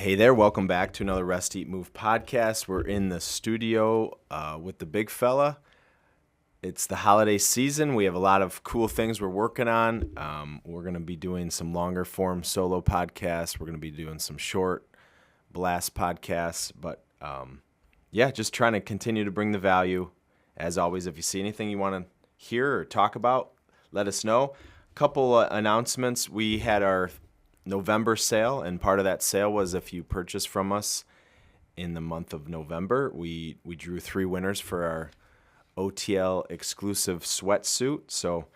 Hey there, welcome back to another Rest, Eat, Move podcast. We're in the studio with the big fella. It's the holiday season. We have a lot of cool things we're working on. We're going to be doing some longer form solo podcasts. We're going to be doing some short blast podcasts. But just trying to continue to bring the value. As always, if you see anything you want to hear or talk about, let us know. A couple announcements. We had our November sale, and part of that sale was if you purchase from us in the month of November, we drew 3 winners for our OTL exclusive sweatsuit. So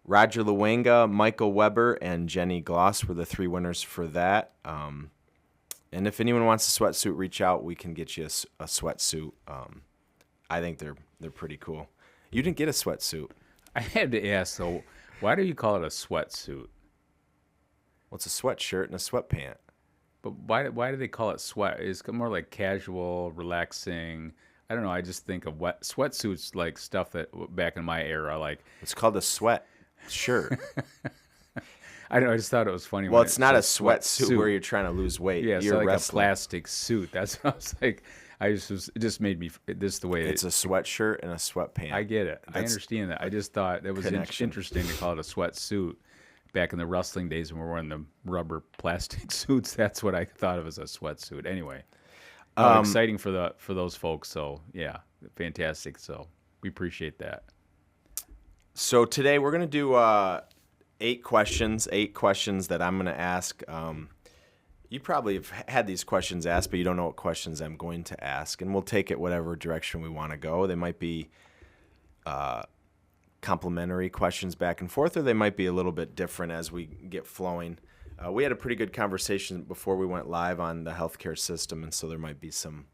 Roger Luenga, Michael Weber, and Jenny Gloss were the 3 winners for that. And if anyone wants a sweatsuit, reach out. We can get you a sweatsuit. I think they're pretty cool. You didn't get a sweatsuit. I had to ask, though, why do you call it a sweatsuit? Well, it's a sweatshirt and a sweatpant. But why do they call it sweat? It's more like casual, relaxing. I don't know. I just think of sweatsuits like stuff that back in my era, like. It's called a sweat shirt. I don't know. I just thought it was funny. Well, it's not a sweatsuit where you're trying to lose weight. Yeah, it's you're like wrestling. a plastic suit. That's what I was like. It just made me this the way it's a sweatshirt and a sweatpant. I get it. I understand that. I just thought it was interesting to call it a sweatsuit. Back in the wrestling days when we were wearing the rubber plastic suits, that's what I thought of as a sweatsuit. Anyway, exciting for those folks. So yeah, fantastic. So we appreciate that. So today we're gonna do 8 questions that I'm gonna ask. You probably have had these questions asked, but you don't know what questions I'm going to ask, and we'll take it whatever direction we want to go. They might be complementary questions back and forth, or they might be a little bit different as we get flowing. We had a pretty good conversation before we went live on the healthcare system, and so there might be some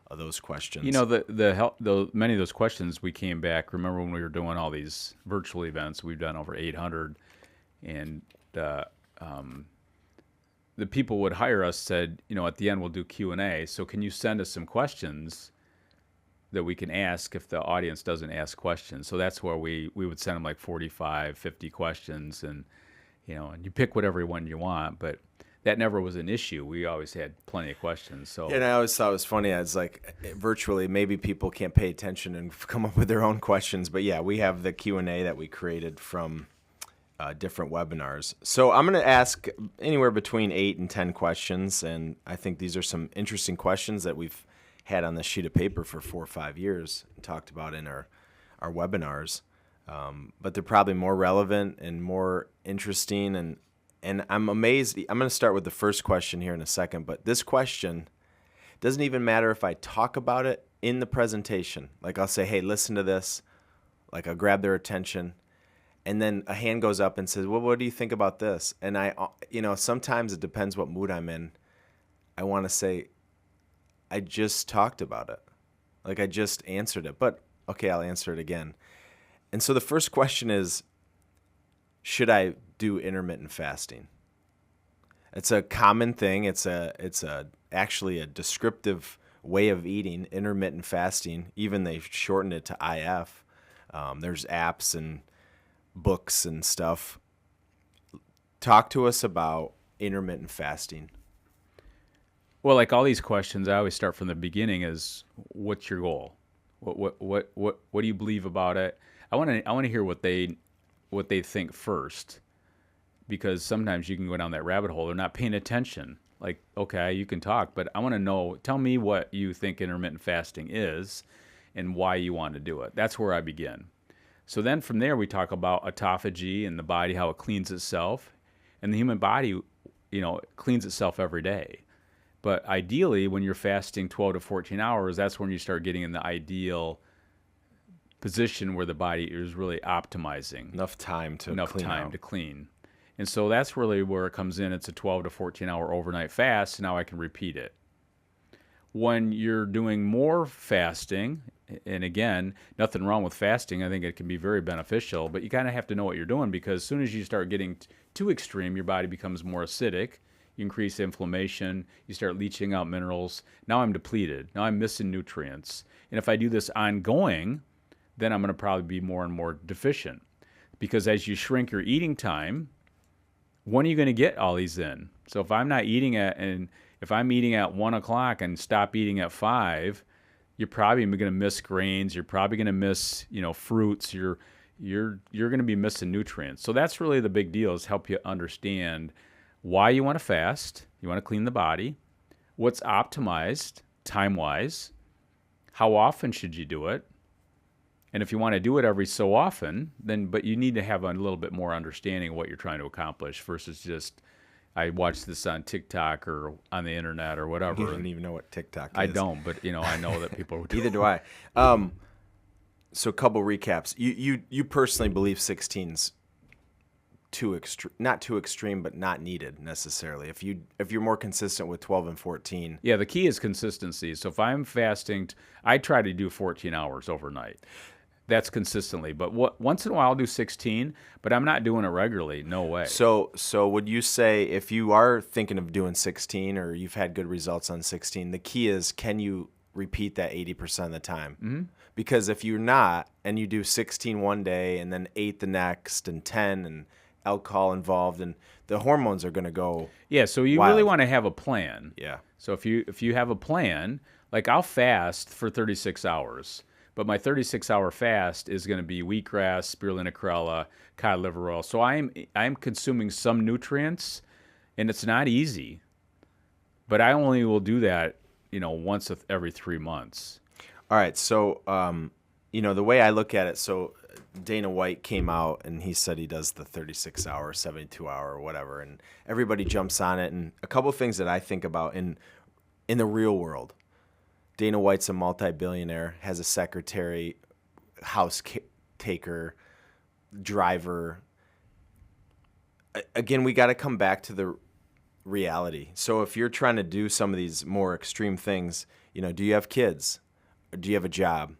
of those questions. You know, many of those questions we came back. Remember when we were doing all these virtual events? We've done over 800, and the people would hire us said, at the end we'll do Q&A. So can you send us some questions that we can ask if the audience doesn't ask questions? So that's where we would send them like 45, 50 questions, and and you pick whatever one you want, but that never was an issue. We always had plenty of questions. So and I always thought it was funny. I was like, virtually, maybe people can't pay attention and come up with their own questions, but yeah, we have the Q&A that we created from different webinars. So I'm going to ask anywhere between 8 and 10 questions, and I think these are some interesting questions that we've had on this sheet of paper for 4 or 5 years and talked about in our webinars. But they're probably more relevant and more interesting. And I'm amazed. I'm going to start with the first question here in a second. But this question doesn't even matter if I talk about it in the presentation. Like I'll say, hey, listen to this. Like I'll grab their attention. And then a hand goes up and says, well, what do you think about this? And sometimes it depends what mood I'm in. I want to say, I just talked about it. Like I just answered it, but okay, I'll answer it again. And so the first question is, should I do intermittent fasting? It's a common thing. It's actually a descriptive way of eating, intermittent fasting. Even they've shortened it to IF. There's apps and books and stuff. Talk to us about intermittent fasting. Well, like all these questions, I always start from the beginning: is what's your goal? What do you believe about it? I want to hear what they think first, because sometimes you can go down that rabbit hole. They're not paying attention. Like, okay, you can talk, but I want to know. Tell me what you think intermittent fasting is, and why you want to do it. That's where I begin. So then from there we talk about autophagy and the body, how it cleans itself, and the human body, cleans itself every day. But ideally, when you're fasting 12 to 14 hours, that's when you start getting in the ideal position where the body is really optimizing. Enough time to clean. And so that's really where it comes in. It's a 12 to 14-hour overnight fast, and now I can repeat it. When you're doing more fasting, and again, nothing wrong with fasting. I think it can be very beneficial, but you kind of have to know what you're doing, because as soon as you start getting too extreme, your body becomes more acidic. You increase inflammation, you start leaching out minerals. Now I'm depleted. Now I'm missing nutrients. And if I do this ongoing, then I'm going to probably be more and more deficient. Because as you shrink your eating time, when are you going to get all these in? So if I'm not eating if I'm eating at 1 o'clock and stop eating at 5, you're probably going to miss grains. You're probably going to miss, fruits. You're going to be missing nutrients. So that's really the big deal, is help you understand why you want to fast. You want to clean the body. What's optimized time-wise? How often should you do it? And if you want to do it every so often, but you need to have a little bit more understanding of what you're trying to accomplish versus just, I watched this on TikTok or on the internet or whatever. You don't even know what TikTok is. I don't, but I know that people do. Neither do I. So a couple recaps. You personally believe 16's not too extreme, but not needed necessarily. If you're more consistent with 12 and 14. Yeah, the key is consistency. So if I'm fasting, I try to do 14 hours overnight. That's consistently. But once in a while I'll do 16, but I'm not doing it regularly. No way. So would you say, if you are thinking of doing 16 or you've had good results on 16, the key is, can you repeat that 80% of the time? Mm-hmm. Because if you're not, and you do 16 one day and then 8 the next and 10 and alcohol involved, and the hormones are going to go so you wild. Really want to have a plan. Yeah. So if you have a plan, like I'll fast for 36 hours, but my 36-hour fast is going to be wheatgrass, spirulina crella, cod liver oil. So I'm consuming some nutrients, and it's not easy. But I only will do that, once every 3 months. All right. So, the way I look at it, so Dana White came out and he said he does the 36-hour, 72-hour, or whatever, and everybody jumps on it. And a couple of things that I think about in the real world. Dana White's a multi-billionaire, has a secretary, house taker, driver. Again, we got to come back to the reality. So if you're trying to do some of these more extreme things, do you have kids? Or do you have a job?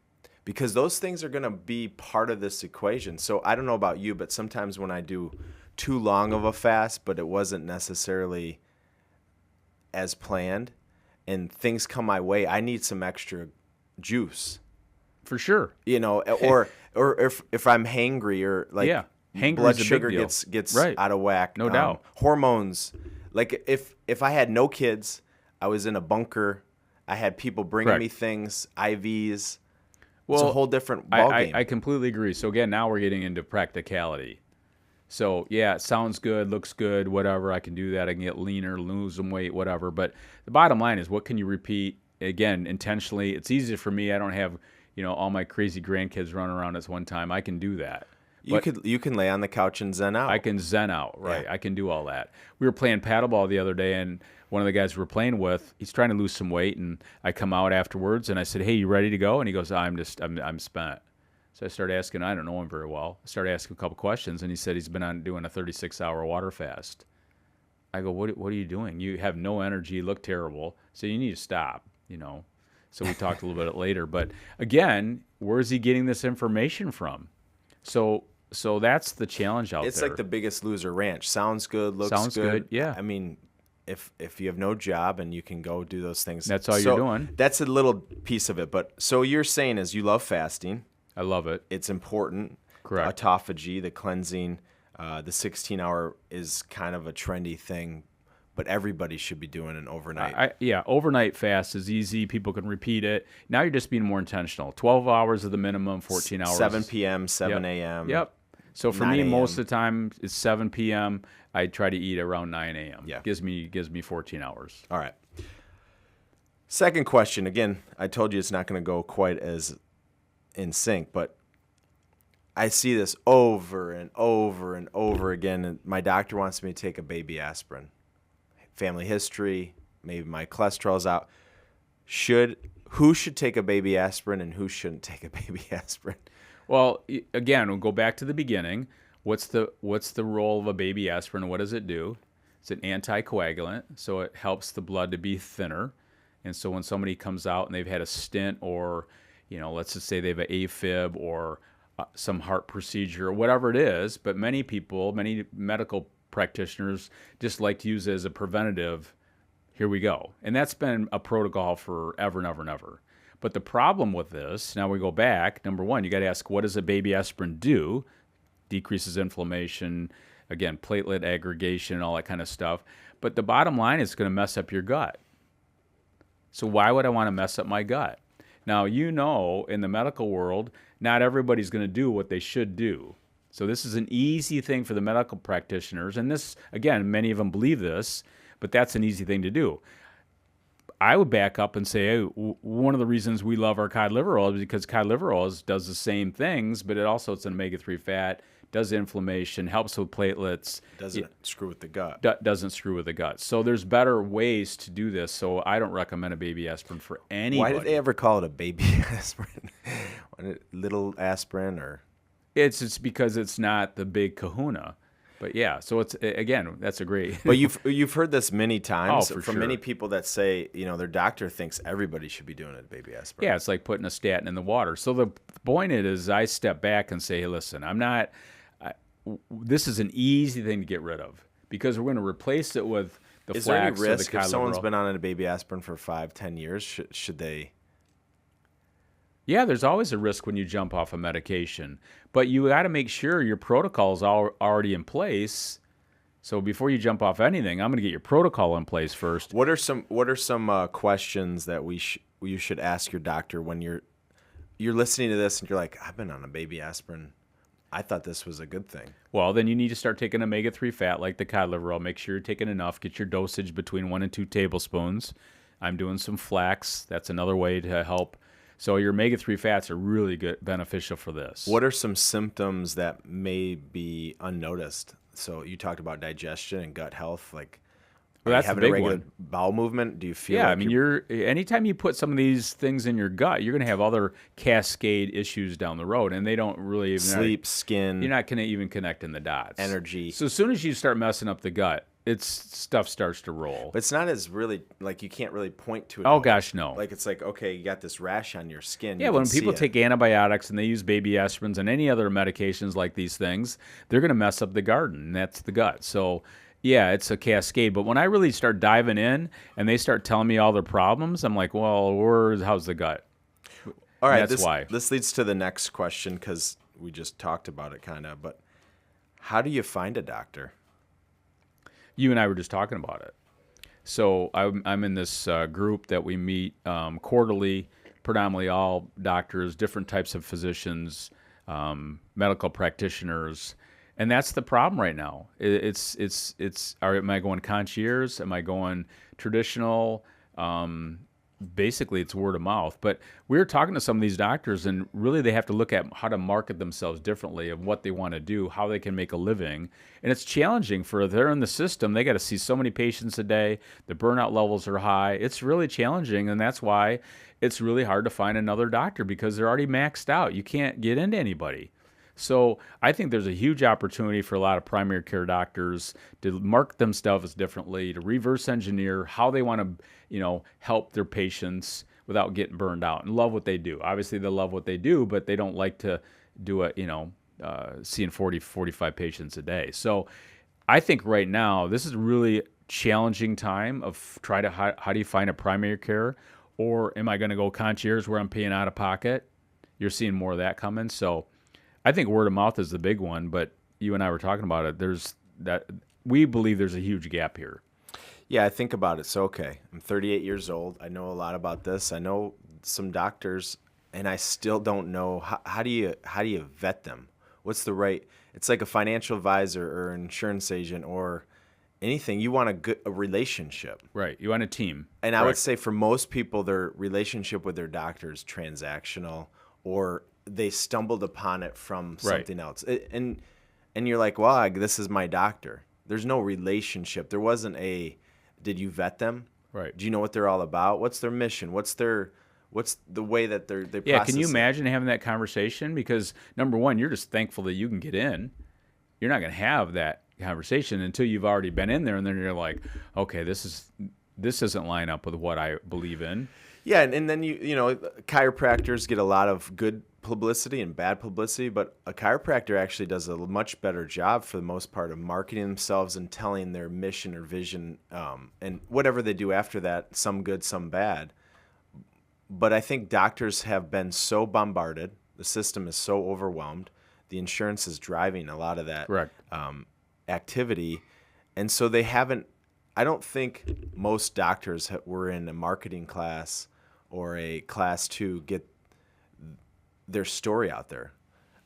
Because those things are going to be part of this equation. So I don't know about you, but sometimes when I do too long of a fast, but it wasn't necessarily as planned, and things come my way, I need some extra juice. For sure. Or if I'm hangry, or blood sugar gets right. out of whack. No doubt. Hormones. Like if I had no kids, I was in a bunker, I had people bringing me things, IVs. Well, it's a whole different ballgame. I completely agree. So again, now we're getting into practicality. So, it sounds good, looks good, whatever. I can do that. I can get leaner, lose some weight, whatever. But the bottom line is, what can you repeat, again, intentionally? It's easier for me. I don't have, all my crazy grandkids running around at one time. I can do that. You can lay on the couch and zen out. I can zen out, right? Yeah. I can do all that. We were playing paddleball the other day, and one of the guys we were playing with, he's trying to lose some weight, and I come out afterwards, and I said, "Hey, you ready to go?" And he goes, "I'm spent." So I started asking, I don't know him very well. I started asking a couple questions, and he said he's been doing a 36-hour water fast. I go, what are you doing? You have no energy, you look terrible, so you need to stop, So we talked a little bit later. But again, where is he getting this information from? So that's the challenge out there. It's like the Biggest Loser Ranch. Sounds good, looks good. Yeah. I mean, if you have no job and you can go do those things. That's all you're doing. That's a little piece of it. But so you're saying is you love fasting. I love it. It's important. Correct. Autophagy, the cleansing, the 16-hour is kind of a trendy thing, but everybody should be doing an overnight. Overnight fast is easy. People can repeat it. Now you're just being more intentional. 12 hours is the minimum, 14 hours. 7 p.m., 7 a.m. Yep. So for 9 me, a.m. most of the time, it's 7 p.m. I try to eat around 9 a.m. Yeah. Gives me 14 hours. All right. Second question. Again, I told you it's not going to go quite as in sync, but I see this over and over and over again, and my doctor wants me to take a baby aspirin. Family history, maybe my cholesterol's out. Who should take a baby aspirin and who shouldn't take a baby aspirin? Well, again, we'll go back to the beginning. What's the role of a baby aspirin? What does it do? It's an anticoagulant, so it helps the blood to be thinner. And so when somebody comes out and they've had a stent, or let's just say they have an AFib or some heart procedure or whatever it is, but many medical practitioners just like to use it as a preventative. Here we go. And that's been a protocol forever and ever and ever. But the problem with this, now we go back, number one, you got to ask, what does a baby aspirin do? Decreases inflammation, again, platelet aggregation and all that kind of stuff. But the bottom line is going to mess up your gut. So why would I want to mess up my gut? Now, in the medical world, not everybody's going to do what they should do. So this is an easy thing for the medical practitioners. And this, again, many of them believe this, but that's an easy thing to do. I would back up and say, hey, one of the reasons we love our cod liver oil is because cod liver oil does the same things, but it's an omega-3 fat, does inflammation, helps with platelets. Doesn't screw with the gut. Doesn't screw with the gut. So there's better ways to do this. So I don't recommend a baby aspirin for anybody. Why did they ever call it a baby aspirin? Little aspirin or? It's because it's not the big kahuna. But yeah, so it's, again, that's a great. But you've heard this many times from sure. many people that say, their doctor thinks everybody should be doing a baby aspirin. Yeah, it's like putting a statin in the water. So the point is, I step back and say, hey, listen, this is an easy thing to get rid of because we're going to replace it with the is flax there any or risk the if someone's oil. been on a baby aspirin for 5-10 years? Should they? Yeah, there's always a risk when you jump off a medication, but you got to make sure your protocol is already in place. So before you jump off anything, I'm going to get your protocol in place first. What are some questions that you should ask your doctor when you're listening to this and you're like, I've been on a baby aspirin. I thought this was a good thing. Well, then you need to start taking omega-3 fat like the cod liver oil. Make sure you're taking enough. Get your dosage between 1 and 2 tablespoons. I'm doing some flax. That's another way to help. So your omega-3 fats are really good, beneficial for this. What are some symptoms that may be unnoticed? So you talked about digestion and gut health. Like, well, that's having the a big regular one. bowel movement? Do you feel? Yeah, like I mean, anytime you put some of these things in your gut, you're going to have other cascade issues down the road, and they don't really even sleep, skin. You're not going to even connect in the dots. Energy. So as soon as you start messing up the gut, stuff starts to roll. But it's not as really like you can't really point to it. Oh gosh, no. Like it's like, okay, you got this rash on your skin. Yeah, when people take antibiotics and they use baby aspirins and any other medications like these things, they're going to mess up the garden, and that's the gut. So yeah, it's a cascade. But when I really start diving in and they start telling me all their problems, I'm like, well, how's the gut? All right, that's why. This leads to the next question because we just talked about it kind of. But how do you find a doctor? You and I were just talking about it. So I'm in this group that we meet quarterly, predominantly all doctors, different types of physicians, medical practitioners, and that's the problem right now. Am I going concierge? Am I going traditional? Basically, it's word of mouth. But we were talking to some of these doctors, and really they have to look at how to market themselves differently of what they want to do, how they can make a living. And it's challenging they're in the system. They got to see so many patients a day. The burnout levels are high. It's really challenging, and that's why it's really hard to find another doctor because they're already maxed out. You can't get into anybody. So I think there's a huge opportunity for a lot of primary care doctors to market themselves differently, to reverse engineer how they want to, help their patients without getting burned out and love what they do. Obviously, they love what they do, but they don't like to do seeing 40, 45 patients a day. So I think right now, this is a really challenging time of how do you find a primary care, or am I going to go concierge where I'm paying out of pocket? You're seeing more of that coming. So I think word of mouth is the big one, but you and I were talking about it. We believe there's a huge gap here. Yeah, I think about it. So, okay, I'm 38 years old. I know a lot about this. I know some doctors, and I still don't know how do you vet them? What's the right? It's like a financial advisor or an insurance agent or anything. You want a relationship, right? You want a team. And I would say for most people, their relationship with their doctor is transactional, or they stumbled upon it from something else. And you're like, well, this is my doctor. There's no relationship. There wasn't did you vet them? Right. Do you know what they're all about? What's their mission? What's the way that they process Yeah, can you it? imagine having that conversation? Because number one, you're just thankful that you can get in. You're not going to have that conversation until you've already been in there, and then you're like, okay, this doesn't line up with what I believe in. Yeah, and then chiropractors get a lot of good publicity and bad publicity, but a chiropractor actually does a much better job for the most part of marketing themselves and telling their mission or vision, and whatever they do after that, some good, some bad. But I think doctors have been so bombarded, the system is so overwhelmed, the insurance is driving a lot of that. Correct. activity. And so they haven't, I don't think most doctors were in a marketing class or a class to get their story out there.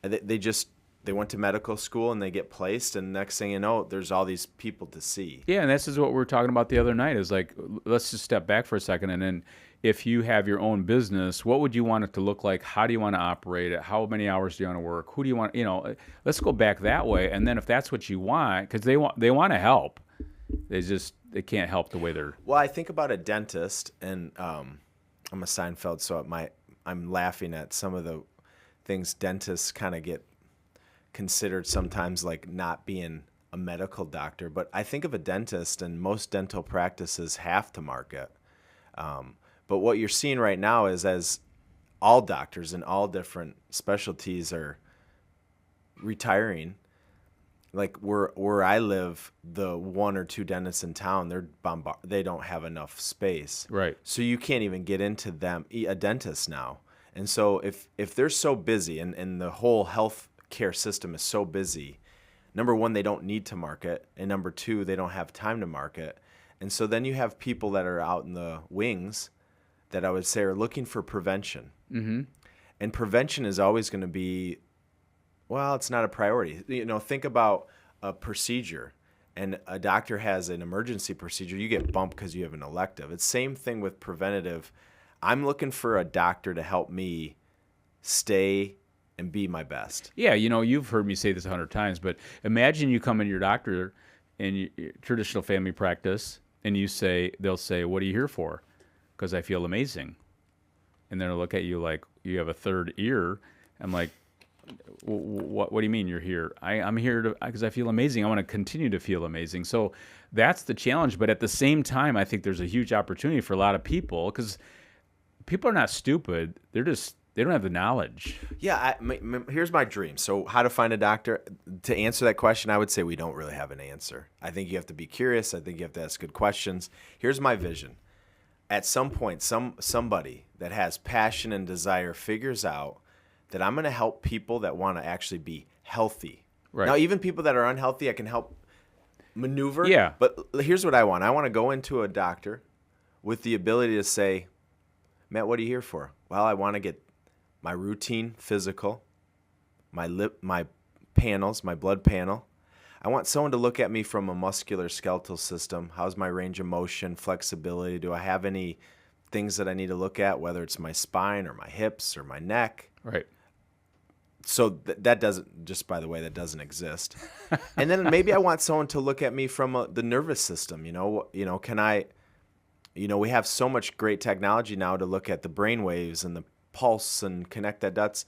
They went to medical school and they get placed, and next thing you know, there's all these people to see. Yeah, and this is what we were talking about the other night is like, let's just step back for a second. And then if you have your own business, what would you want it to look like? How do you want to operate it? How many hours do you want to work? Who do you want, let's go back that way. And then if that's what you want, because they want to help, they can't help the way they're. Well, I think about a dentist, and I'm a Seinfeld, so I'm laughing at some of the things dentists kind of get considered sometimes like not being a medical doctor. But I think of a dentist, and most dental practices have to market. But what you're seeing right now is as all doctors in all different specialties are retiring, like where I live, the one or two dentists in town, they don't have enough space. Right. So you can't even get into a dentist now. And so if they're so busy and the whole health care system is so busy, number one, they don't need to market, and number two, they don't have time to market. And so then you have people that are out in the wings that I would say are looking for prevention. Mm-hmm. And prevention is always going to be, well, it's not a priority. Think about a procedure, and a doctor has an emergency procedure. You get bumped because you have an elective. It's same thing with preventative. I'm looking for a doctor to help me stay and be my best. Yeah, you've heard me say this 100 times, but imagine you come in your doctor in your traditional family practice, and they'll say, "What are you here for?" Because I feel amazing. And then they'll look at you like you have a third ear. I'm like, what do you mean you're here? I'm here because I feel amazing. I want to continue to feel amazing. So that's the challenge. But at the same time, I think there's a huge opportunity for a lot of people, because people are not stupid. They don't have the knowledge. Yeah, here's my dream. So how to find a doctor? To answer that question, I would say we don't really have an answer. I think you have to be curious. I think you have to ask good questions. Here's my vision. At some point, somebody that has passion and desire figures out that I'm going to help people that want to actually be healthy. Right. Now, even people that are unhealthy, I can help maneuver. Yeah. But here's what I want. I want to go into a doctor with the ability to say, Matt, what are you here for? Well, I want to get my routine physical, my panels, my blood panel. I want someone to look at me from a muscular skeletal system. How's my range of motion, flexibility? Do I have any things that I need to look at, whether it's my spine or my hips or my neck? Right. So that doesn't, just by the way, that doesn't exist. And then maybe I want someone to look at me from the nervous system. Can I, we have so much great technology now to look at the brain waves and the pulse and connect that dots.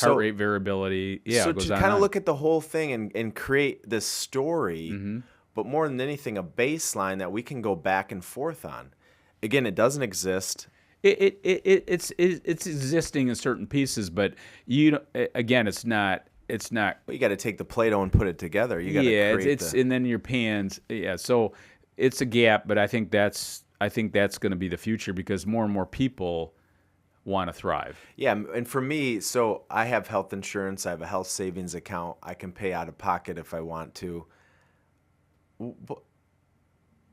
Heart rate variability. Yeah. So to kind of look at the whole thing and create this story, mm-hmm. but more than anything, a baseline that we can go back and forth on. Again, it doesn't exist. It's existing in certain pieces, but again, it's not. Well, you got to take the Play-Doh and put it together. You got to create and then your pans. Yeah, so it's a gap, but I think that's going to be the future, because more and more people want to thrive. Yeah, and for me, so I have health insurance. I have a health savings account. I can pay out of pocket if I want to. But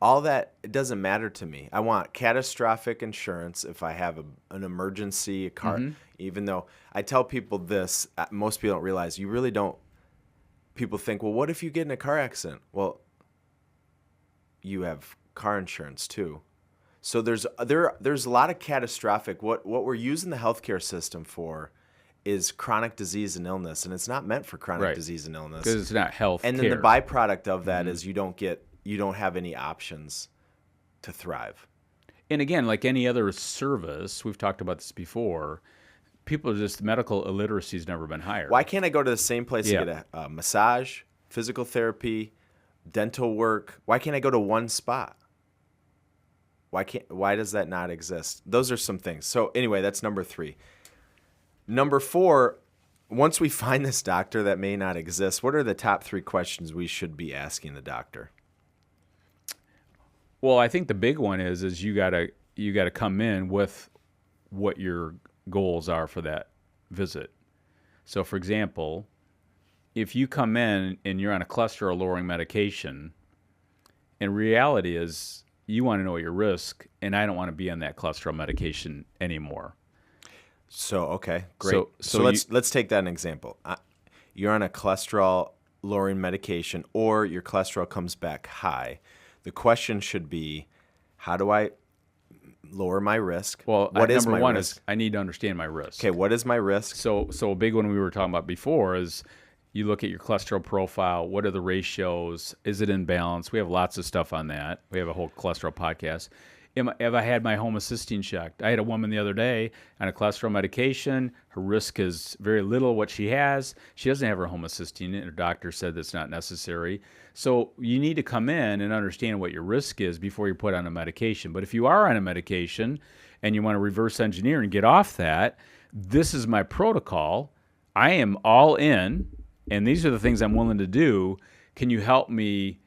all that, it doesn't matter to me. I want catastrophic insurance if I have an emergency, a car. Mm-hmm. Even though I tell people this, most people don't realize, you really don't. People think, well, what if you get in a car accident? Well, you have car insurance too. So there's a lot of catastrophic. What we're using the healthcare system for is chronic disease and illness, and it's not meant for chronic disease and illness. Because it's not health And care. Then the byproduct of that mm-hmm. is you don't have any options to thrive. And again, like any other service, we've talked about this before, medical illiteracy has never been higher. Why can't I go to the same place and get a massage, physical therapy, dental work? Why can't I go to one spot? Why does that not exist? Those are some things. So anyway, that's number 3. Number 4, once we find this doctor that may not exist, what are the top 3 questions we should be asking the doctor? Well, I think the big one is you gotta come in with what your goals are for that visit. So, for example, if you come in and you're on a cholesterol lowering medication, and reality is you want to know your risk, and I don't want to be on that cholesterol medication anymore. So, okay, great. So let's take that an example. You're on a cholesterol lowering medication, or your cholesterol comes back high. The question should be, how do I lower my risk? Well, what is number my one risk? is I need to understand my risk. Okay, what is my risk? So a big one we were talking about before is you look at your cholesterol profile. What are the ratios? Is it in balance? We have lots of stuff on that. We have a whole cholesterol podcast. Have I had my homocysteine checked? I had a woman the other day on a cholesterol medication. Her risk is very little what she has. She doesn't have her homocysteine, and her doctor said that's not necessary. So you need to come in and understand what your risk is before you put on a medication. But if you are on a medication and you want to reverse engineer and get off that, this is my protocol. I am all in, and these are the things I'm willing to do. Can you help me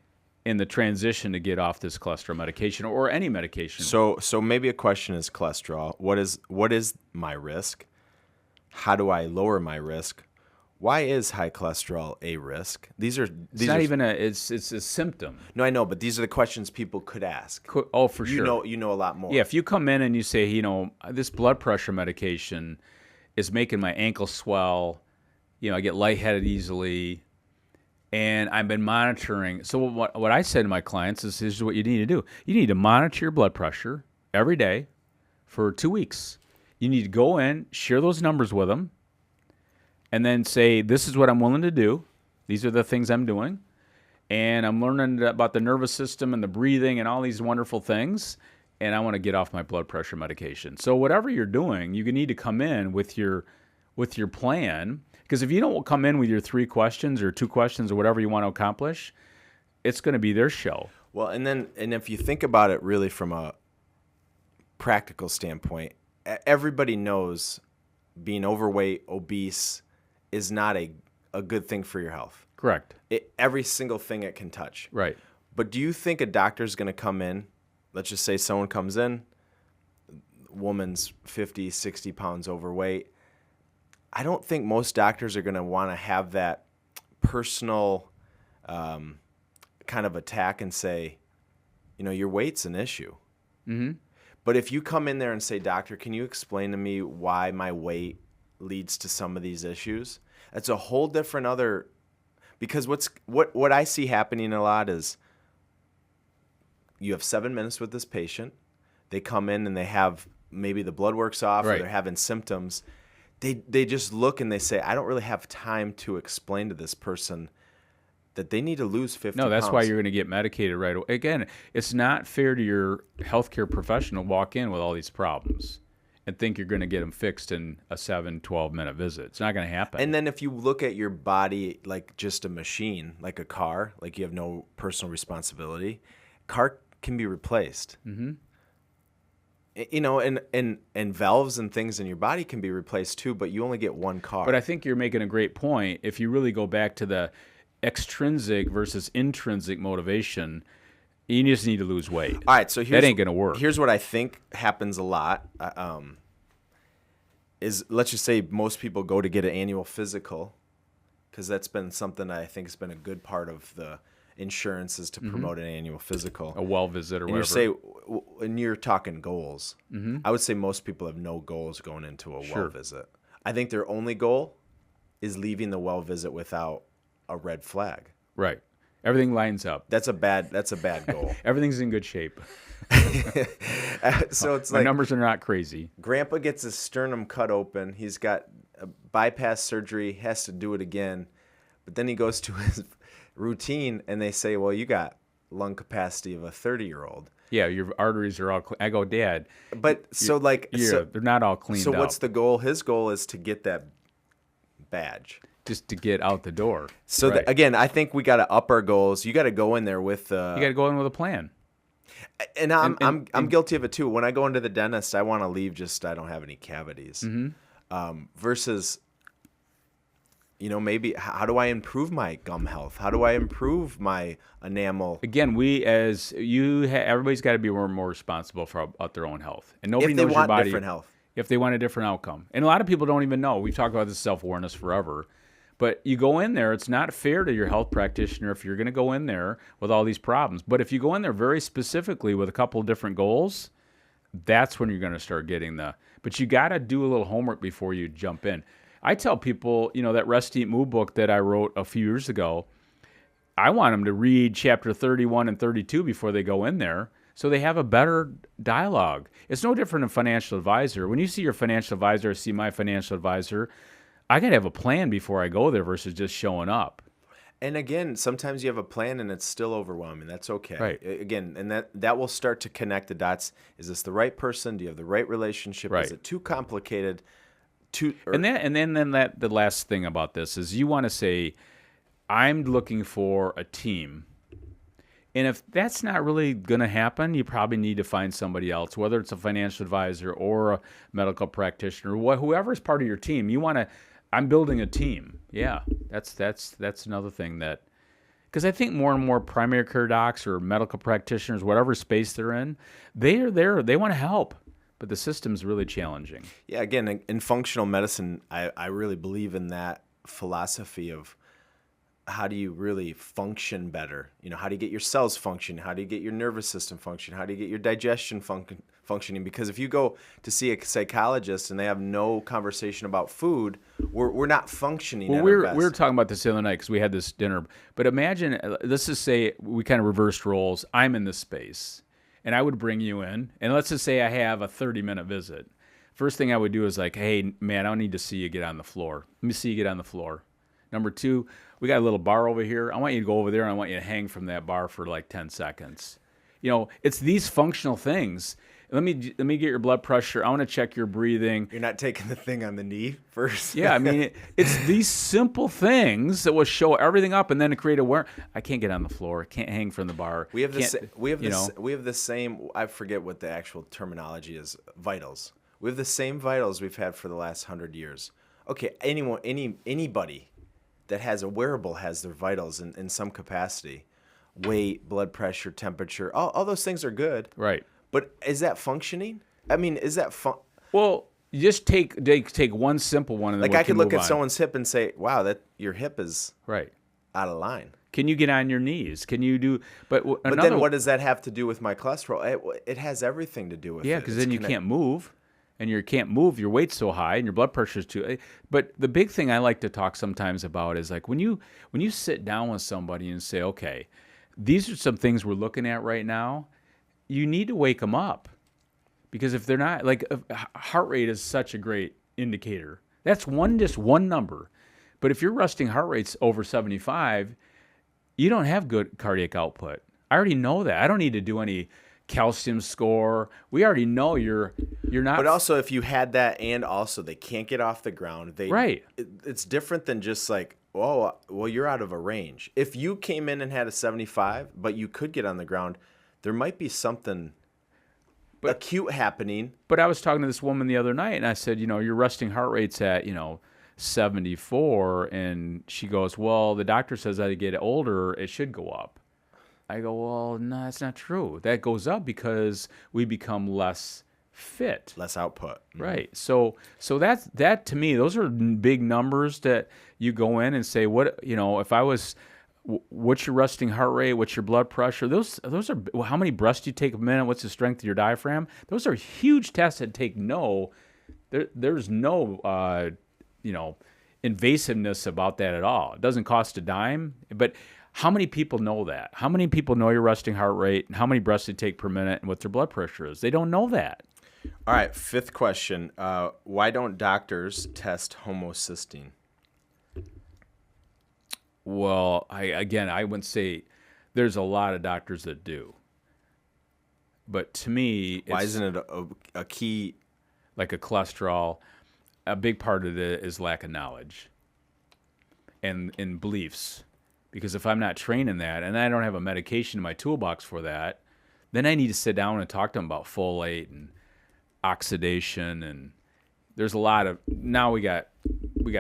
in the transition to get off this cholesterol medication or any medication? So maybe a question is cholesterol. What is my risk? How do I lower my risk? Why is high cholesterol a risk? These are it's a symptom. No, I know, but these are the questions people could ask. Oh, for sure. You know a lot more. Yeah, if you come in and you say, this blood pressure medication is making my ankle swell, I get lightheaded easily, and I've been monitoring. So what I say to my clients is, this is what you need to do. You need to monitor your blood pressure every day for 2 weeks. You need to go in, share those numbers with them, and then say, this is what I'm willing to do. These are the things I'm doing. And I'm learning about the nervous system and the breathing and all these wonderful things. And I want to get off my blood pressure medication. So whatever you're doing, you need to come in with your plan. Because if you don't come in with your 3 questions or 2 questions or whatever you want to accomplish, it's going to be their show. Well, and if you think about it really from a practical standpoint, everybody knows being overweight, obese is not a good thing for your health. Correct. Every single thing it can touch. Right. But do you think a doctor's going to come in, let's just say someone comes in, woman's 50, 60 pounds overweight. I don't think most doctors are going to want to have that personal kind of attack and say, your weight's an issue. Mm-hmm. But if you come in there and say, doctor, can you explain to me why my weight leads to some of these issues? That's a whole different because what I see happening a lot is you have 7 minutes with this patient. They come in and they have maybe the blood work's off, right, or they're having symptoms. They just look and they say, I don't really have time to explain to this person that they need to lose 50 pounds. No, that's why you're going to get medicated right away. Again, it's not fair to your healthcare professional to walk in with all these problems and think you're going to get them fixed in a 7, 12-minute visit. It's not going to happen. And then if you look at your body like just a machine, like a car, like you have no personal responsibility, car can be replaced. Mm-hmm. And valves and things in your body can be replaced too, but you only get one car. But I think you're making a great point. If you really go back to the extrinsic versus intrinsic motivation, you just need to lose weight. All right, so that ain't going to work. Here's what I think happens a lot. Is let's just say most people go to get an annual physical, because that's been something I think has been a good part of the insurance is to promote an annual physical. A well visit or and whatever. And you're talking goals. Mm-hmm. I would say most people have no goals going into a Sure. well visit. I think their only goal is leaving the well visit without a red flag. Right. Everything lines up. That's a bad goal. Everything's in good shape. So it's My like numbers are not crazy. Grandpa gets his sternum cut open. He's got a bypass surgery, has to do it again. But then he goes to his routine and they say, well, you got lung capacity of a 30-year-old. Yeah, your arteries are all clean. I go, Dad. But they're not all cleaned up. So what's the goal? His goal is to get that badge. Just to get out the door. So right. Again, I think we got to up our goals. You got to go in there with. You got to go in with a plan. And I'm guilty of it too. When I go into the dentist, I want to leave just I don't have any cavities. Mm-hmm. Versus, maybe how do I improve my gum health? How do I improve my enamel? Again, everybody's got to be more responsible about their own health, and nobody knows your body. Different health. If they want a different outcome, and a lot of people don't even know. We've talked about this self-awareness forever, But you go in there, it's not fair to your health practitioner if you're going to go in there with all these problems. But if you go in there very specifically with a couple of different goals, that's when you're going to start getting but you got to do a little homework before you jump in. I tell people, that Rest, Eat, Move book that I wrote a few years ago, I want them to read chapter 31 and 32 before they go in there so they have a better dialogue. It's no different than financial advisor. When you see your financial advisor, see my financial advisor, I got to have a plan before I go there versus just showing up. And again, sometimes you have a plan and it's still overwhelming. That's okay. Right. Again, and that will start to connect the dots. Is this the right person? Do you have the right relationship? Right. Is it too complicated? And then the last thing about this is you want to say, I'm looking for a team. And if that's not really going to happen, you probably need to find somebody else, whether it's a financial advisor or a medical practitioner, whoever's part of your team. I'm building a team. Yeah, that's another thing because I think more and more primary care docs or medical practitioners, whatever space they're in, they want to help, but the system's really challenging. Yeah, again, in functional medicine, I really believe in that philosophy of how do you really function better? How do you get your cells function? How do you get your nervous system function? How do you get your digestion functioning? Because if you go to see a psychologist and they have no conversation about food, we're not functioning at our best. We were talking about this the other night because we had this dinner. But imagine, let's just say we kind of reversed roles. I'm in this space, and I would bring you in, and let's just say I have a 30-minute visit. First thing I would do is like, hey, man, I need to see you get on the floor. Let me see you get on the floor. Number two, we got a little bar over here. I want you to go over there, and I want you to hang from that bar for like 10 seconds. It's these functional things. Let me get your blood pressure. I want to check your breathing. You're not taking the thing on the knee first? Yeah, I mean, it's these simple things that will show everything up and then to create awareness. I can't get on the floor. I can't hang from the bar. We have the same, I forget what the actual terminology is, vitals. We have the same vitals we've had for the last 100 years. Okay, anybody that has a wearable has their vitals in some capacity. Weight, blood pressure, temperature, all those things are good. Right. But is that functioning? I mean, is that Well, you just take one simple one. And then I could look at someone's hip and say, wow, that your hip is right out of line. Can you get on your knees? Can you do? But then what does that have to do with my cholesterol? It has everything to do with it. Yeah, because then you can't move. And you can't move, your weight's so high, and your blood pressure's too. But the big thing I like to talk sometimes about is like when you sit down with somebody and say, okay, these are some things we're looking at right now. You need to wake them up, because if they're not, like heart rate is such a great indicator. That's just one number. But if your resting heart rate's over 75, you don't have good cardiac output. I already know that. I don't need to do any calcium score. We already know you're not. But also, if you had that, and also they can't get off the ground. Right. It's different than just like, oh, well, you're out of a range. If you came in and had a 75, but you could get on the ground, there might be something acute happening. But I was talking to this woman the other night, and I said, your resting heart rate's at 74, and she goes, well, the doctor says as I get older, it should go up. I go, well, no, that's not true. That goes up because we become less fit. Less output. Mm-hmm. Right. So that to me, those are big numbers that you go in and say, if I was, what's your resting heart rate? What's your blood pressure? Those are, how many breaths do you take a minute? What's the strength of your diaphragm? Those are huge tests that take there's no, invasiveness about that at all. It doesn't cost a dime, but how many people know that? How many people know your resting heart rate and how many breaths they take per minute and what their blood pressure is? They don't know that. All right, fifth question. Why don't doctors test homocysteine? Well, I wouldn't say there's a lot of doctors that do. But to me, why isn't it a key? Like a cholesterol, a big part of it is lack of knowledge and beliefs. Because if I'm not trained in that and I don't have a medication in my toolbox for that, then I need to sit down and talk to them about folate and oxidation. And there's a lot of, now we got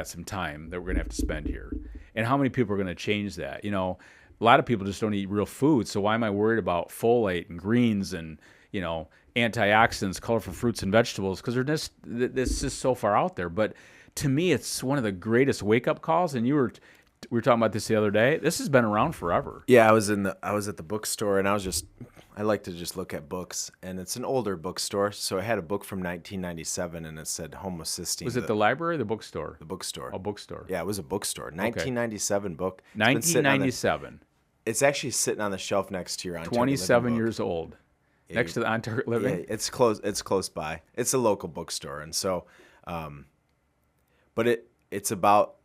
some time that we're going to have to spend here. And how many people are going to change that? A lot of people just don't eat real food. So why am I worried about folate and greens and, antioxidants, colorful fruits and vegetables, because this is so far out there. But to me, it's one of the greatest wake-up calls. And we were talking about this the other day. This has been around forever. Yeah, I was at the bookstore, and I like to just look at books, and it's an older bookstore, so I had a book from 1997, and it said Homocysteine. Was it the library or the bookstore? The bookstore. Oh, bookstore. Yeah, it was a bookstore. 1997 book. 1997. It's actually sitting on the shelf next to your Ontario 27 Living book. years old. Next to the Ontario Living? Yeah, it's close by. It's a local bookstore, and so, but it's about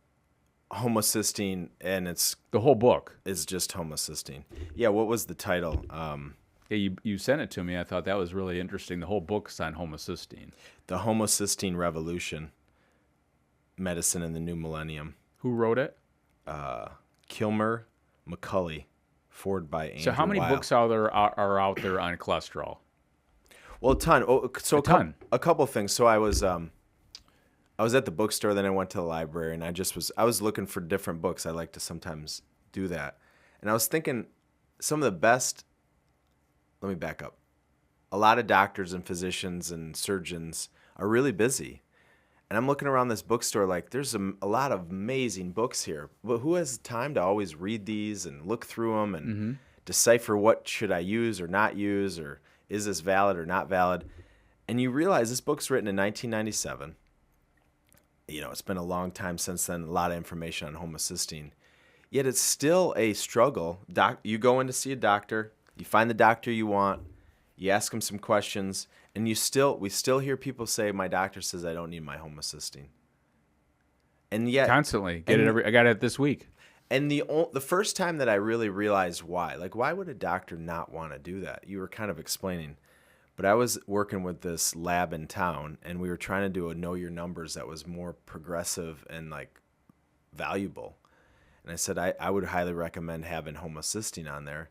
homocysteine, and it's the whole book is just homocysteine. Yeah, what was the title? Yeah, you sent it to me. I thought that was really interesting. The whole book's on homocysteine. The Homocysteine Revolution: Medicine in the New Millennium. Who wrote it? Kilmer McCulley, forward by Andrew So how many Weil. books are out there on cholesterol? Well, a ton. So A ton. A couple things. So I was at the bookstore, then I went to the library, and I was looking for different books. I like to sometimes do that. And I was thinking some of the best, let me back up. A lot of doctors and physicians and surgeons are really busy. And I'm looking around this bookstore like there's a lot of amazing books here. But who has time to always read these and look through them and decipher what should I use or not use, or is this valid or not valid? And you realize this book's written in 1997. It's been a long time since then, a lot of information on homocysteine. Yet it's still a struggle. You go in to see a doctor, you find the doctor you want, you ask them some questions, and we still hear people say, my doctor says I don't need my homocysteine. And yet Constantly. I got it this week. And the first time that I really realized why would a doctor not want to do that? You were kind of explaining. But I was working with this lab in town, and we were trying to do a know your numbers that was more progressive and like valuable. And I said I would highly recommend having homocysteine on there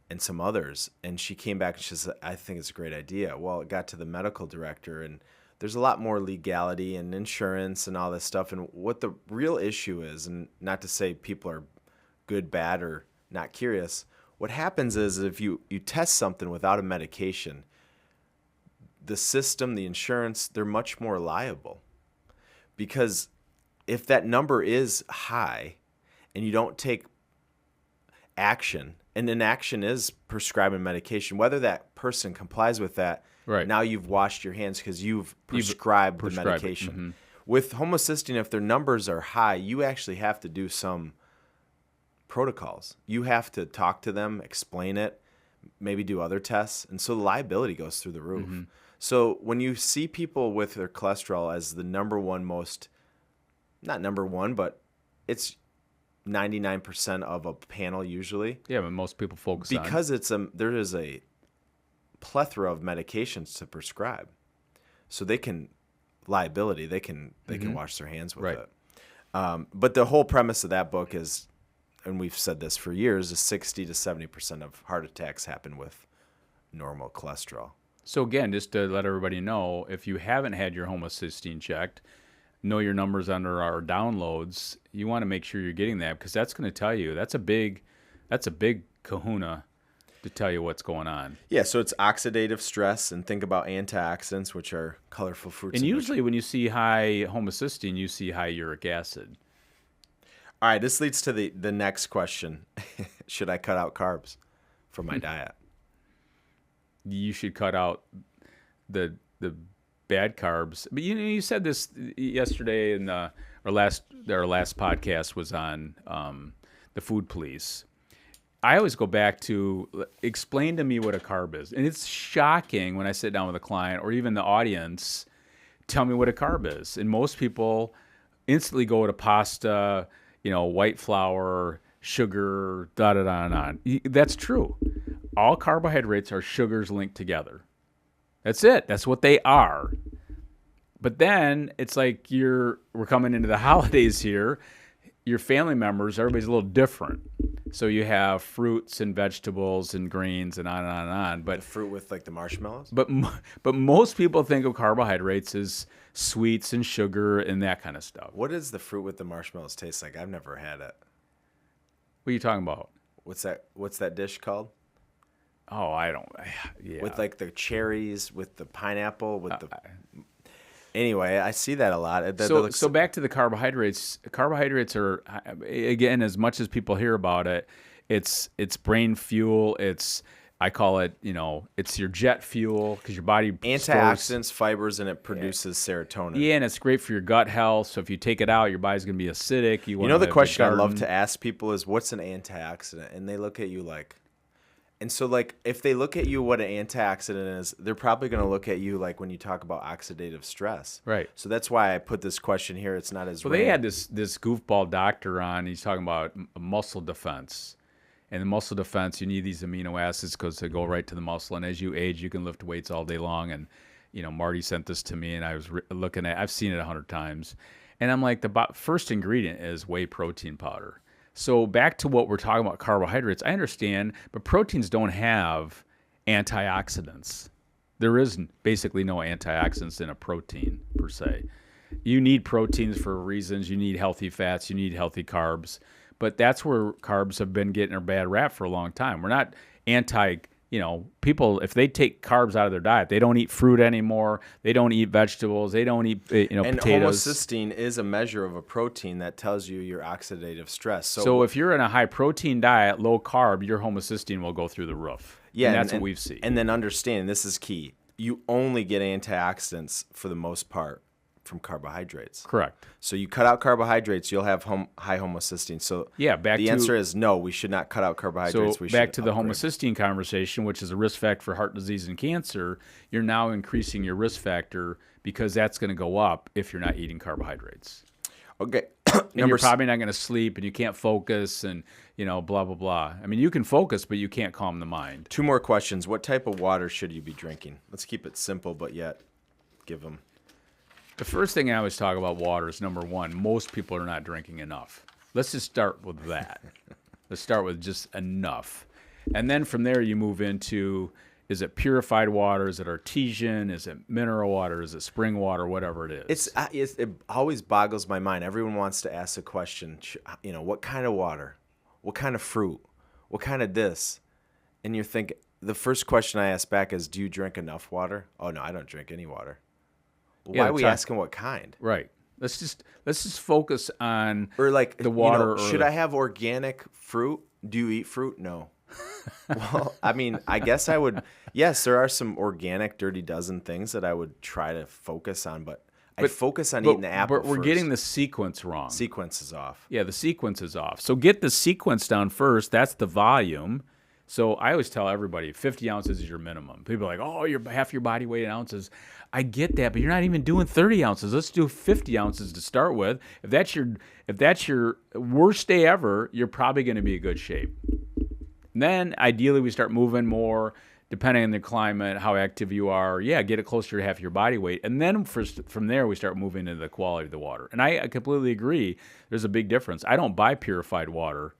and some others. And she came back and she said, I think it's a great idea. Well, it got to the medical director, and there's a lot more legality and insurance and all this stuff. And what the real issue is, and not to say people are good, bad, or not curious, what happens is if you test something without a medication, the system, the insurance, they're much more liable. Because if that number is high and you don't take action, and an action is prescribing medication, whether that person complies with that, right. Now you've washed your hands because you've prescribed the medication. Mm-hmm. With homocysteine, if their numbers are high, you actually have to do some protocols. You have to talk to them, explain it, maybe do other tests. And so the liability goes through the roof. Mm-hmm. So when you see people with their cholesterol as the number one most, not number one, but it's 99% of a panel usually. Yeah, but most people focus on. Because there is a plethora of medications to prescribe. So they can wash their hands with it. But the whole premise of that book is, and we've said this for years, is 60 to 70% of heart attacks happen with normal cholesterol. So again, just to let everybody know, if you haven't had your homocysteine checked, know your numbers under our downloads. You want to make sure you're getting that, because that's going to tell you, that's a big kahuna to tell you what's going on. Yeah, so it's oxidative stress, and think about antioxidants, which are colorful fruits. And usually when you see high homocysteine, you see high uric acid. All right, this leads to the next question. Should I cut out carbs from my diet? You should cut out the bad carbs. But you said this yesterday in our last podcast was on the food police. I always go back to explain to me what a carb is. And it's shocking when I sit down with a client or even the audience, tell me what a carb is. And most people instantly go to pasta, white flour, sugar, da-da-da-da. That's true. All carbohydrates are sugars linked together. That's it. That's what they are. But then it's like we're coming into the holidays here. Your family members, everybody's a little different. So you have fruits and vegetables and grains and on and on and on. But the fruit with like the marshmallows? But most people think of carbohydrates as sweets and sugar and that kind of stuff. What does the fruit with the marshmallows taste like? I've never had it. What are you talking about? What's that dish called? Oh, I don't. Yeah. With like the cherries, with the pineapple, with the. Anyway, I see that a lot. So back to the carbohydrates. Carbohydrates are, again, as much as people hear about it, it's brain fuel. I call it, it's your jet fuel because your body antioxidants, fibers, and it produces serotonin. Yeah, and it's great for your gut health. So if you take it out, your body's going to be acidic. You know, the question I love to ask people is, what's an antioxidant? And they look at you like, and so like if they look at you what an antioxidant is, they're probably going to look at you like when you talk about oxidative stress. Right. So that's why I put this question here. It's not as well. They had this goofball doctor on. He's talking about muscle defense. And the muscle defense, you need these amino acids because they go right to the muscle. And as you age, you can lift weights all day long. And, Marty sent this to me, and I was looking at I've seen it 100 times. And I'm like, the first ingredient is whey protein powder. So back to what we're talking about, carbohydrates, I understand, but proteins don't have antioxidants. There is basically no antioxidants in a protein, per se. You need proteins for reasons. You need healthy fats. You need healthy carbs. But that's where carbs have been getting a bad rap for a long time. We're not people, if they take carbs out of their diet, they don't eat fruit anymore. They don't eat vegetables. They don't eat, and potatoes. Homocysteine is a measure of a protein that tells you your oxidative stress. So if you're in a high protein diet, low carb, your homocysteine will go through the roof. Yeah, and that's what we've seen. And then understand, this is key. You only get antioxidants for the most part from carbohydrates. Correct. So you cut out carbohydrates, you'll have high homocysteine. So the answer is no, we should not cut out carbohydrates. So back to the homocysteine conversation, which is a risk factor for heart disease and cancer, you're now increasing your risk factor because that's going to go up if you're not eating carbohydrates. Okay. And you're probably not going to sleep and you can't focus and, blah, blah, blah. I mean, you can focus, but you can't calm the mind. 2 more questions. What type of water should you be drinking? Let's keep it simple, but yet give them. The first thing I always talk about water is, number one, most people are not drinking enough. Let's just start with that. Let's start with just enough. And then from there you move into, is it purified water? Is it artesian? Is it mineral water? Is it spring water? Whatever it is. It always boggles my mind. Everyone wants to ask a question, what kind of water? What kind of fruit? What kind of this? And you're thinking, the first question I ask back is, do you drink enough water? Oh, no, I don't drink any water. Why are we asking what kind? Right. Let's just focus on the water. Should I have organic fruit? Do you eat fruit? No. Well, I mean, I guess I would. Yes, there are some organic Dirty Dozen things that I would try to focus on, but I'd focus on eating the apple But we're first. getting the sequence wrong. Sequence is off. Yeah, the sequence is off. So get the sequence down first. That's the volume. So I always tell everybody 50 ounces is your minimum. People are like, oh, you're half your body weight in ounces. I get that, but you're not even doing 30 ounces. Let's do 50 ounces to start with. If that's your worst day ever, you're probably going to be in good shape. And then ideally we start moving more, depending on the climate, how active you are. Yeah, get it closer to half your body weight. And then from there we start moving into the quality of the water. And I completely agree. There's a big difference. I don't buy purified water.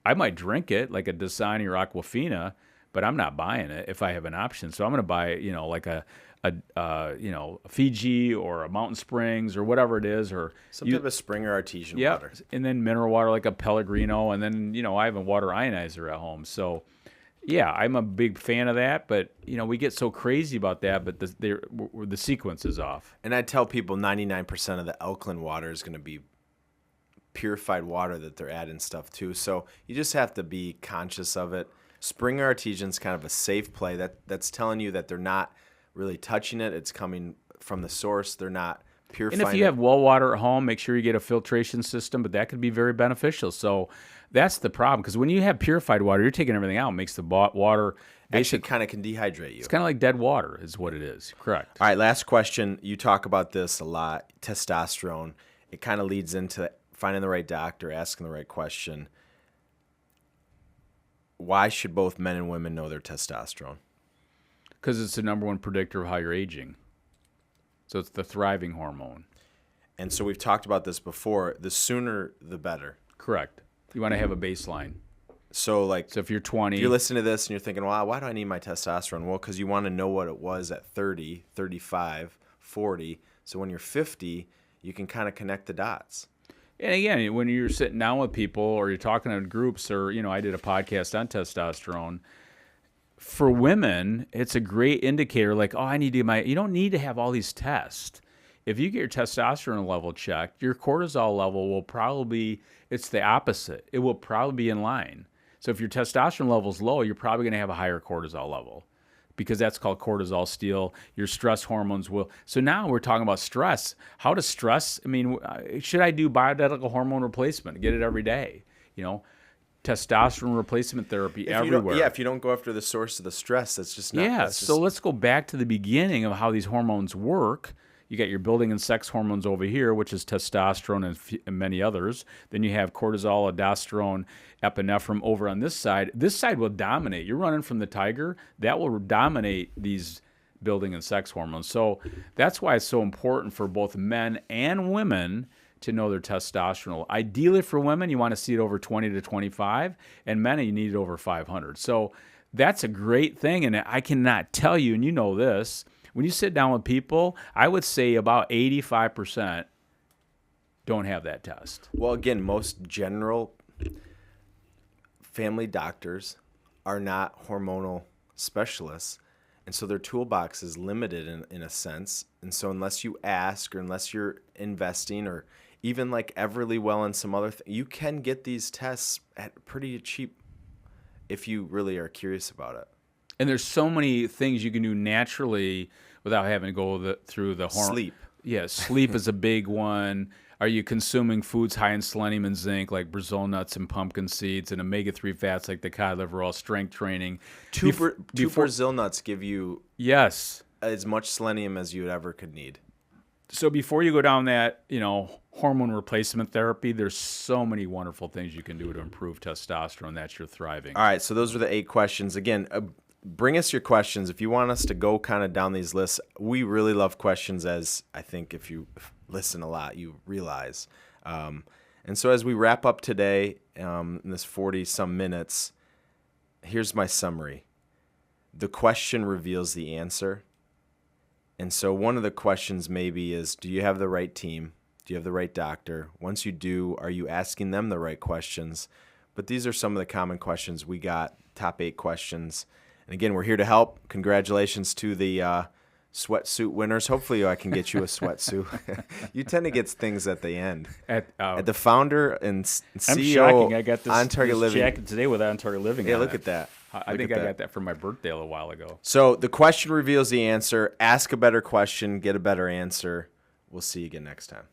I might drink it like a Dasani or Aquafina, but I'm not buying it if I have an option. So I'm going to buy, like a Fiji or a Mountain Springs or whatever it is, or some type of spring or artesian water. And then mineral water like a Pellegrino, and then I have a water ionizer at home. So yeah, I'm a big fan of that, but we get so crazy about that, but the sequence is off. And I tell people 99% of the Elkland water is going to be purified water that they're adding stuff to. So you just have to be conscious of it. Spring or artesian is kind of a safe play. That's telling you that they're not really touching it. It's coming from the source. They're not purifying it. And if you have well water at home, make sure you get a filtration system, but that could be very beneficial. So that's the problem, because when you have purified water, you're taking everything out. It makes the water actually kind of can dehydrate you. It's kind of like dead water is what it is. Correct. All right, last question. You talk about this a lot, testosterone. It kind of leads into finding the right doctor, asking the right question. Why should both men and women know their testosterone? Because it's the number one predictor of how you're aging. So it's the thriving hormone. And so we've talked about this before. The sooner, the better. Correct. You want to have a baseline. So if you're 20. If you're listening to this and you're thinking, well, why do I need my testosterone? Well, because you want to know what it was at 30, 35, 40. So when you're 50, you can kind of connect the dots. And again, when you're sitting down with people or you're talking in groups, or I did a podcast on testosterone, for women, it's a great indicator. Like, oh, I need to you don't need to have all these tests. If you get your testosterone level checked, your cortisol level will probably, it's the opposite. It will probably be in line. So if your testosterone level is low, you're probably going to have a higher cortisol level because that's called cortisol steal. Your stress hormones will. So now we're talking about stress. How does stress, I mean, should I do bioidentical hormone replacement? Get it every day, testosterone replacement therapy everywhere. If you don't go after the source of the stress, that's just not. Yeah, so let's go back to the beginning of how these hormones work. You got your building and sex hormones over here, which is testosterone and many others. Then you have cortisol, aldosterone, epinephrine over on this side. This side will dominate. You're running from the tiger. That will dominate these building and sex hormones. So that's why it's so important for both men and women to know their testosterone. Ideally for women, you want to see it over 20 to 25, and men, you need it over 500. So that's a great thing, and I cannot tell you, and you know this, when you sit down with people, I would say about 85% don't have that test. Well, again, most general family doctors are not hormonal specialists, and so their toolbox is limited in a sense. And so unless you ask or unless you're investing or even like Everlywell and some other you can get these tests at pretty cheap if you really are curious about it. And there's so many things you can do naturally without having to go through the hormone. Sleep. Yeah, sleep is a big one. Are you consuming foods high in selenium and zinc like Brazil nuts and pumpkin seeds and omega-3 fats like the cod liver oil, strength training? Two Brazil nuts give you as much selenium as you ever could need. So before you go down that, hormone replacement therapy, there's so many wonderful things you can do to improve testosterone that you're thriving. All right, so those are the 8 questions. Again, bring us your questions. If you want us to go kind of down these lists, we really love questions, as I think if you listen a lot, you realize. And so as we wrap up today in this 40-some minutes, here's my summary. The question reveals the answer. And so one of the questions maybe is, do you have the right team? Do you have the right doctor? Once you do, are you asking them the right questions? But these are some of the common questions we got, top 8 questions. And again, we're here to help. Congratulations to the sweatsuit winners. Hopefully I can get you a sweatsuit. You tend to get things at the end. At the founder and CEO I'm shocking. I got On Target Living jacket today with On Target Living. Yeah, look at that. I think I got that for my birthday a while ago. So the question reveals the answer. Ask a better question, get a better answer. We'll see you again next time.